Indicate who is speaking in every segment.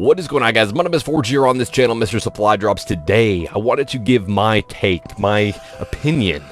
Speaker 1: What is going on, guys? My name is Forge here on this channel, Mr. Supply Drops. Today, I wanted to give my take, my opinion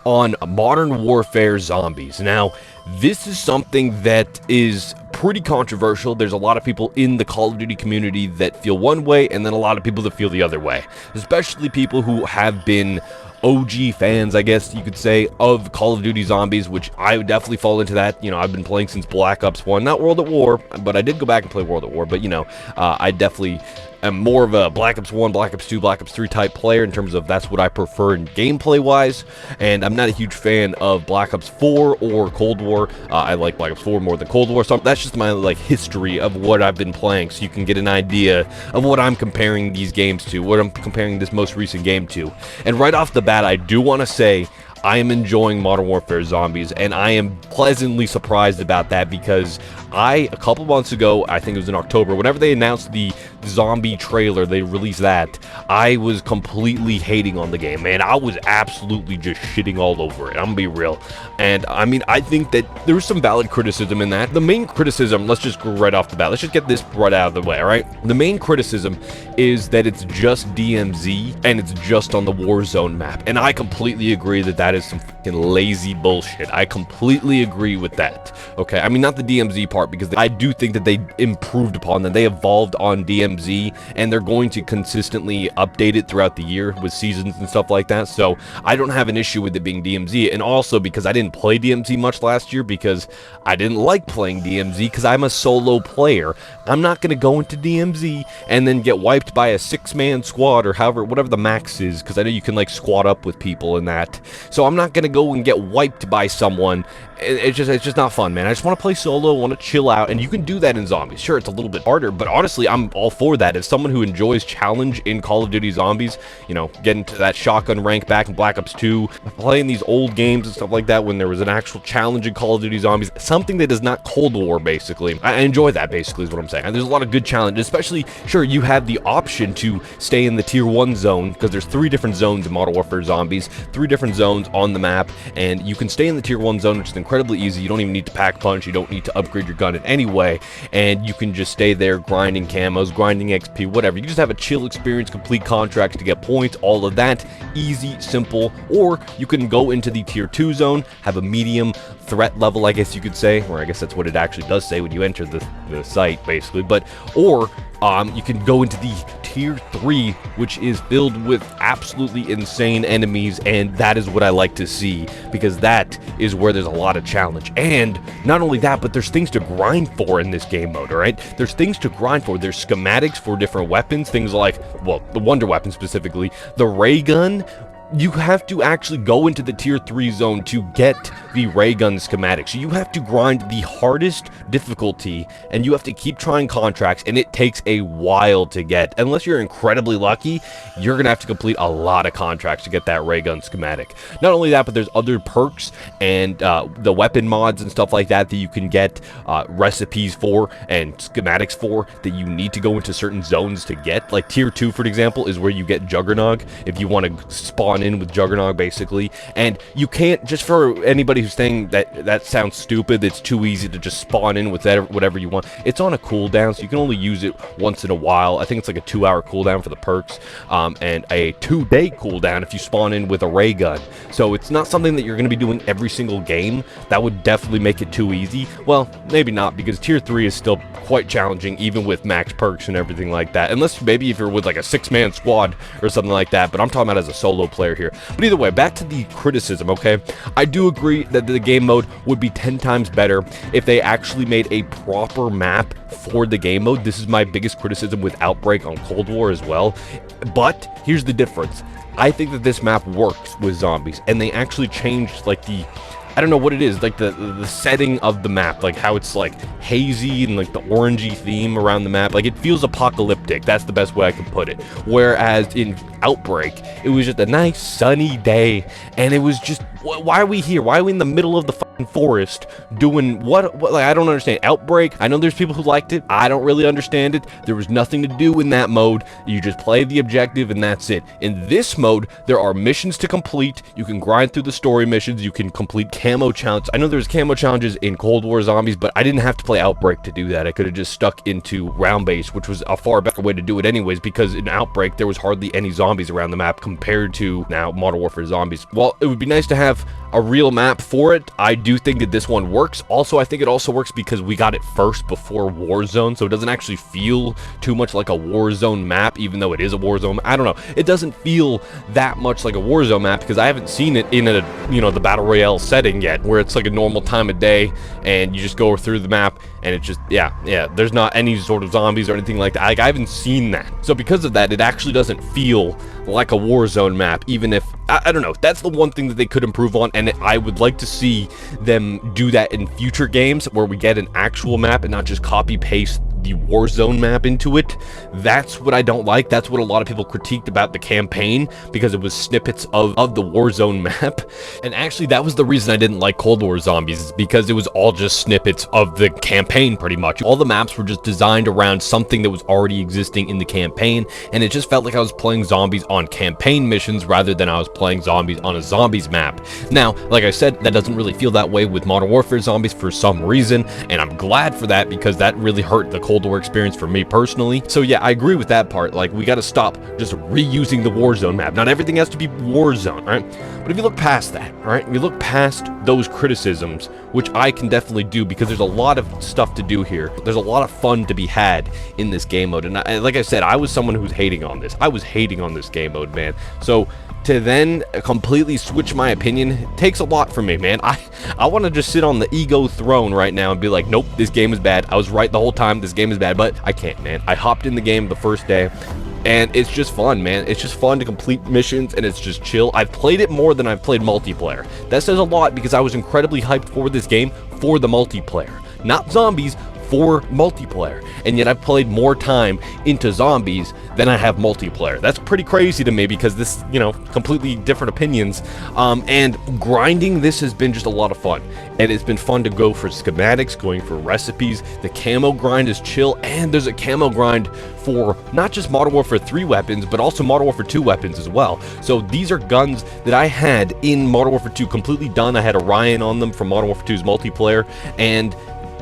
Speaker 1: on Modern Warfare Zombies. Now, this is something that is pretty controversial. There's a lot of people in the Call of Duty community that feel one way, and then a lot of people that feel the other way. Especially people who have been OG fans, I guess you could say, of Call of Duty Zombies, which I would definitely fall into that. You know, I've been playing since Black Ops 1, not World at War, but I did go back and play World at War, but you know, I definitely am more of a Black Ops 1, Black Ops 2, Black Ops 3 type player in terms of that's what I prefer in gameplay-wise, and I'm not a huge fan of Black Ops 4 or Cold War. I like Black Ops 4 more than Cold War, so that's just my, like, history of what I've been playing, so you can get an idea of what I'm comparing these games to, what I'm comparing this most recent game to. And right off the bat, I do want to say I am enjoying Modern Warfare Zombies, and I am pleasantly surprised about that because a couple months ago, I think it was in October, whenever they announced the zombie trailer, they released that, I was completely hating on the game, man. I was absolutely just shitting all over it. I'm gonna be real. And I mean, I think that there was some valid criticism in that. The main criticism, let's just go right off the bat. Let's just get this right out of the way, all right? The main criticism is that it's just DMZ and it's just on the Warzone map. And I completely agree that that is some fucking lazy bullshit. I completely agree with that. Okay, I mean, not the DMZ part, because I do think that they improved upon that. They evolved on DMZ, and they're going to consistently update it throughout the year with seasons and stuff like that. So I don't have an issue with it being DMZ, and also because I didn't play DMZ much last year because I didn't like playing DMZ because I'm a solo player. I'm not going to go into DMZ and then get wiped by a 6-man squad or whatever the max is, because I know you can like squad up with people in that. So I'm not going to go and get wiped by someone. It's just not fun, man. I just want to play solo, want to chill out, and you can do that in Zombies. Sure, it's a little bit harder, but honestly, I'm all for that. As someone who enjoys challenge in Call of Duty Zombies, you know, getting to that shotgun rank back in Black Ops 2, playing these old games and stuff like that when there was an actual challenge in Call of Duty Zombies, something that is not Cold War, basically. I enjoy that, basically, is what I'm saying. And there's a lot of good challenges, especially, sure, you have the option to stay in the Tier 1 zone, because there's 3 different zones in Modern Warfare Zombies, 3 different zones on the map, and you can stay in the Tier 1 zone, which is incredibly easy. You don't even need to pack punch, you don't need to upgrade your gun in any way, and you can just stay there grinding camos, grinding XP, whatever. You just have a chill experience, complete contracts to get points, all of that. Easy, simple. Or you can go into the Tier 2 zone, have a medium threat level, I guess you could say, or I guess that's what it actually does say when you enter the site, basically. But, or you can go into the Tier 3, which is filled with absolutely insane enemies, and that is what I like to see, because that is where there's a lot of challenge. And not only that, but there's things to grind for in this game mode, alright? There's things to grind for. There's schematics for different weapons, things like, well, the Wonder Weapon specifically, the ray gun. You have to actually go into the Tier 3 zone to get the ray gun schematic. So you have to grind the hardest difficulty, and you have to keep trying contracts, and it takes a while to get. Unless you're incredibly lucky, you're going to have to complete a lot of contracts to get that ray gun schematic. Not only that, but there's other perks and the weapon mods and stuff like that that you can get recipes for and schematics for that you need to go into certain zones to get. Like Tier 2, for example, is where you get Juggernog if you want to spawn in with Juggernog, basically. And you can't, just for anybody who's saying that sounds stupid, it's too easy to just spawn in with whatever you want, it's on a cooldown, so you can only use it once in a while. I think it's like a 2-hour cooldown for the perks, and a 2-day cooldown if you spawn in with a ray gun. So it's not something that you're going to be doing every single game. That would definitely make it too easy. Well, maybe not, because Tier 3 is still quite challenging, even with max perks and everything like that, unless maybe if you're with like a 6-man squad or something like that, but I'm talking about as a solo player here. But either way, back to the criticism, okay? I do agree that the game mode would be 10 times better if they actually made a proper map for the game mode. This is my biggest criticism with Outbreak on Cold War as well. But here's the difference. I think that this map works with zombies, and they actually changed like the, I don't know what it is, like the setting of the map, like how it's like hazy and like the orangey theme around the map. Like it feels apocalyptic. That's the best way I can put it. Whereas in Outbreak, it was just a nice sunny day, and it was just Why are we here? Why are we in the middle of the fucking forest doing what? Like, I don't understand. Outbreak, I know there's people who liked it. I don't really understand it. There was nothing to do in that mode. You just play the objective and that's it. In this mode, there are missions to complete. You can grind through the story missions. You can complete camo challenges. I know there's camo challenges in Cold War Zombies, but I didn't have to play Outbreak to do that. I could have just stuck into round base, which was a far better way to do it anyways, because in Outbreak, there was hardly any zombies around the map compared to now Modern Warfare Zombies. While it would be nice to have a real map for it, I do think that this one works. Also, I think it also works because we got it first before Warzone, so it doesn't actually feel too much like a Warzone map, even though it is a Warzone. I don't know. It doesn't feel that much like a Warzone map because I haven't seen it in a, the Battle Royale setting yet, where it's like a normal time of day and you just go through the map and it just, yeah, there's not any sort of zombies or anything like that. Like, I haven't seen that. So because of that, it actually doesn't feel like a Warzone map, even if, I don't know, that's the one thing that they could improve on, and I would like to see them do that in future games where we get an actual map and not just copy paste the Warzone map into it. That's what I don't like. That's what a lot of people critiqued about the campaign, because it was snippets of the Warzone map. And actually, that was the reason I didn't like Cold War Zombies, is because it was all just snippets of the campaign, pretty much. All the maps were just designed around something that was already existing in the campaign, and it just felt like I was playing zombies on campaign missions rather than I was playing zombies on a zombies map. Now, like I said, that doesn't really feel that way with Modern Warfare Zombies for some reason, and I'm glad for that, because that really hurt the Cold War experience for me personally. So yeah, I agree with that part. Like, we got to stop just reusing the Warzone map. Not everything has to be Warzone, right? But if you look past that, all right, if you look past those criticisms, which I can definitely do, because there's a lot of stuff to do here. There's a lot of fun to be had in this game mode. And like I said, I was someone who's hating on this. I was hating on this game mode, man. So to then completely switch my opinion takes a lot from me, man. I want to just sit on the ego throne right now and be like, nope, this game is bad. I was right the whole time. This game is bad, but I can't, man. I hopped in the game the first day, and it's just fun, man. It's just fun to complete missions, and it's just chill. I've played it more than I've played multiplayer. That says a lot, because I was incredibly hyped for this game for the multiplayer. Not zombies, for multiplayer, and yet I've played more time into zombies than I have multiplayer. That's pretty crazy to me, because this, completely different opinions, and grinding this has been just a lot of fun, and it's been fun to go for schematics, going for recipes. The camo grind is chill, and there's a camo grind for not just Modern Warfare 3 weapons, but also Modern Warfare 2 weapons as well. So these are guns that I had in Modern Warfare 2 completely done. I had Orion on them from Modern Warfare 2's multiplayer, and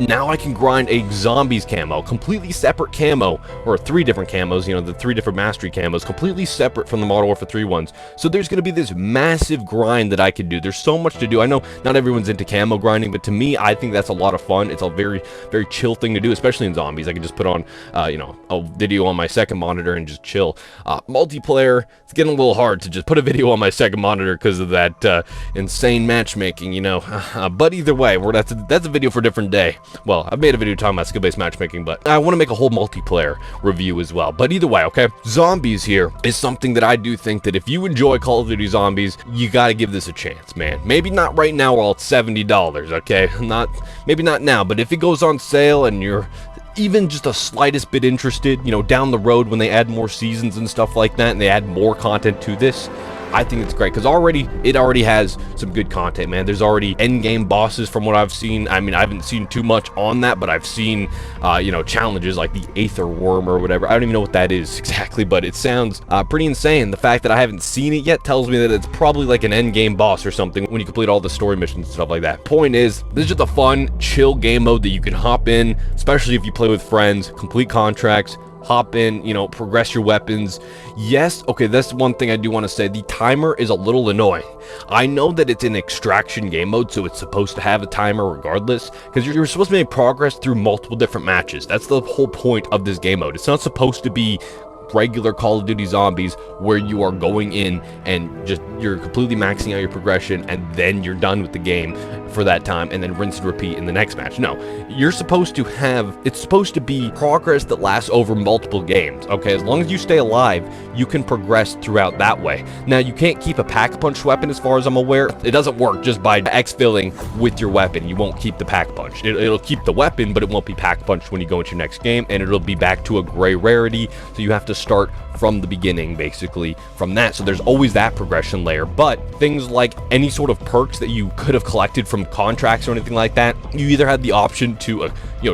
Speaker 1: now I can grind a zombies camo, completely separate camo, or 3 different camos, the 3 different mastery camos, completely separate from the Modern Warfare 3 ones. So there's going to be this massive grind that I can do. There's so much to do. I know not everyone's into camo grinding, but to me, I think that's a lot of fun. It's a very, very chill thing to do, especially in zombies. I can just put on, a video on my second monitor and just chill. Multiplayer, it's getting a little hard to just put a video on my second monitor because of that insane matchmaking, but either way, that's a video for a different day. Well, I've made a video talking about skill-based matchmaking, but I want to make a whole multiplayer review as well. But either way, okay, zombies here is something that I do think that if you enjoy Call of Duty Zombies, you got to give this a chance, man. Maybe not right now while it's $70, okay? Maybe not now, but if it goes on sale and you're even just the slightest bit interested, down the road when they add more seasons and stuff like that, and they add more content to this, I think it's great, because it already has some good content, man. There's already end-game bosses from what I've seen. I mean, I haven't seen too much on that, but I've seen, challenges like the Aether Worm or whatever. I don't even know what that is exactly, but it sounds pretty insane. The fact that I haven't seen it yet tells me that it's probably like an end-game boss or something when you complete all the story missions and stuff like that. Point is, this is just a fun, chill game mode that you can hop in, especially if you play with friends, complete contracts, hop in, progress your weapons. Yes, okay, that's one thing I do want to say. The timer is a little annoying. I know that it's an extraction game mode, so it's supposed to have a timer regardless, because you're supposed to make progress through multiple different matches. That's the whole point of this game mode. It's not supposed to be regular Call of Duty Zombies where you are going in and you're completely maxing out your progression and then you're done with the game for that time and then rinse and repeat in the next match. No, it's supposed to be progress that lasts over multiple games, okay? As long as you stay alive, you can progress throughout that way. Now, you can't keep a pack-a-punch weapon as far as I'm aware. It doesn't work just by exfilling with your weapon. You won't keep the pack-a-punch. It'll keep the weapon, but it won't be pack-a-punched when you go into your next game, and it'll be back to a gray rarity, so you have to start from the beginning, basically, from that. So there's always that progression layer. But things like any sort of perks that you could have collected from contracts or anything like that, you either had the option to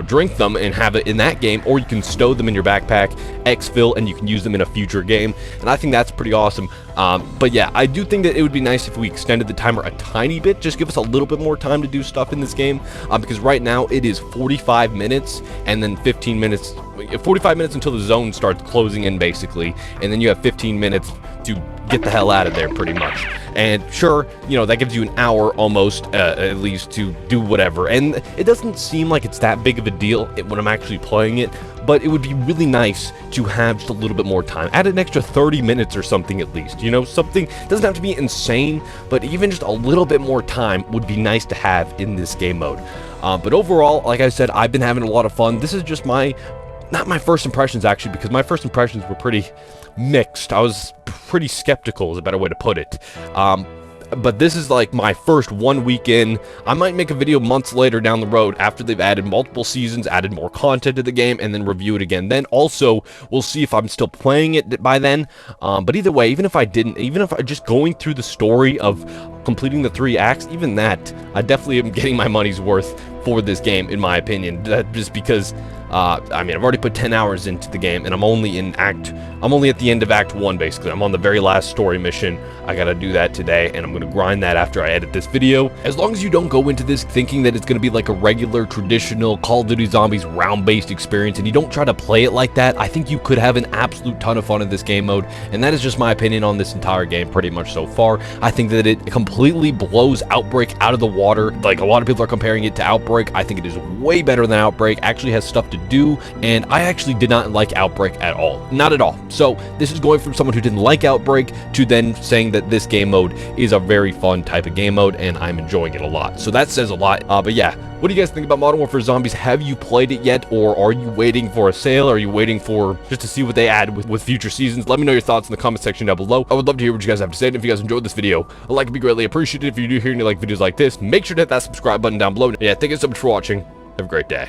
Speaker 1: drink them and have it in that game, or you can stow them in your backpack, exfil, and you can use them in a future game. And I think that's pretty awesome. But yeah, I do think that it would be nice if we extended the timer a tiny bit, just give us a little bit more time to do stuff in this game, because right now it is 45 minutes and then 15 minutes, 45 minutes until the zone starts closing in, basically, and then you have 15 minutes to get the hell out of there, pretty much. And sure, that gives you an hour almost, at least, to do whatever. And it doesn't seem like it's that big of a deal when I'm actually playing it, but it would be really nice to have just a little bit more time. Add an extra 30 minutes or something at least, something. Doesn't have to be insane, but even just a little bit more time would be nice to have in this game mode. But overall, like I said, I've been having a lot of fun. This is just not my first impressions, actually, because my first impressions were pretty mixed. I was pretty skeptical, is a better way to put it. But this is like my first 1 week in. I might make a video months later down the road after they've added multiple seasons, added more content to the game, and then review it again. Then also, we'll see if I'm still playing it by then. But either way, even if I didn't, even if I just going through the story of completing the 3 acts, even that, I definitely am getting my money's worth for this game, in my opinion. Just because, I've already put 10 hours into the game, and I'm only at the end of Act 1, basically. I'm on the very last story mission. I gotta do that today, and I'm gonna grind that after I edit this video. As long as you don't go into this thinking that it's gonna be like a regular, traditional Call of Duty Zombies round-based experience, and you don't try to play it like that, I think you could have an absolute ton of fun in this game mode, and that is just my opinion on this entire game pretty much so far. I think that it completely blows Outbreak out of the water. Like, a lot of people are comparing it to Outbreak. I think it is way better than Outbreak, actually has stuff to do, and I actually did not like Outbreak at all. Not at all. So this is going from someone who didn't like Outbreak to then saying that this game mode is a very fun type of game mode, and I'm enjoying it a lot. So that says a lot. But yeah, what do you guys think about Modern Warfare Zombies? Have you played it yet, or are you waiting for a sale? Are you waiting for just to see what they add with future seasons? Let me know your thoughts in the comment section down below. I would love to hear what you guys have to say, and if you guys enjoyed this video, a like would be greatly appreciated. If you do hear and you like videos like this, make sure to hit that subscribe button down below. Yeah, thank you so much for watching. Have a great day.